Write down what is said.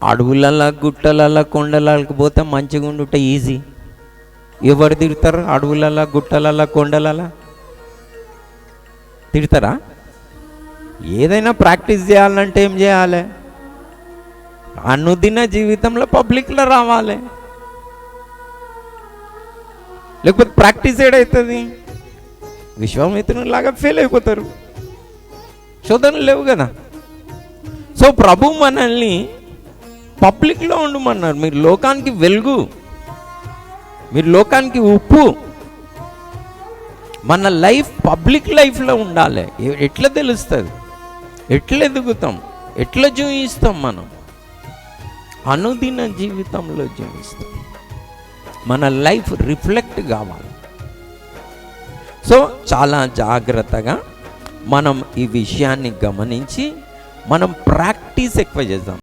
అడవులలా గుట్టలలా కొండలకి పోతే మంచిగా ఉండుట ఈజీ. ఎవరు తిడతారు? అడవులలా గుట్టలలా కొండలలా తిడతారా? ఏదైనా ప్రాక్టీస్ చేయాలంటే ఏం చేయాలి? అనుదిన జీవితంలో పబ్లిక్లో రావాలి. లేకపోతే ప్రాక్టీస్ ఏడవుతుంది? విశ్వామిత్రునిలాగా ఫెయిల్ అయిపోతారు. శోధనలు లేవు కదా. సో ప్రభు మనల్ని పబ్లిక్లో ఉండమన్నారు. మీరు లోకానికి వెలుగు, మీరు లోకానికి ఉప్పు. మన లైఫ్ పబ్లిక్ లైఫ్లో ఉండాలి. ఎట్లా తెలుస్తుంది? ఎట్లా ఎదుగుతాం? ఎట్లా జీవిస్తాం? మనం అనుదిన జీవితంలో జీవిస్తాం. మన లైఫ్ రిఫ్లెక్ట్ కావాలి. సో చాలా జాగ్రత్తగా మనం ఈ విషయాన్ని గమనించి మనం ప్రాక్టీస్ ఎక్కువ చేద్దాం.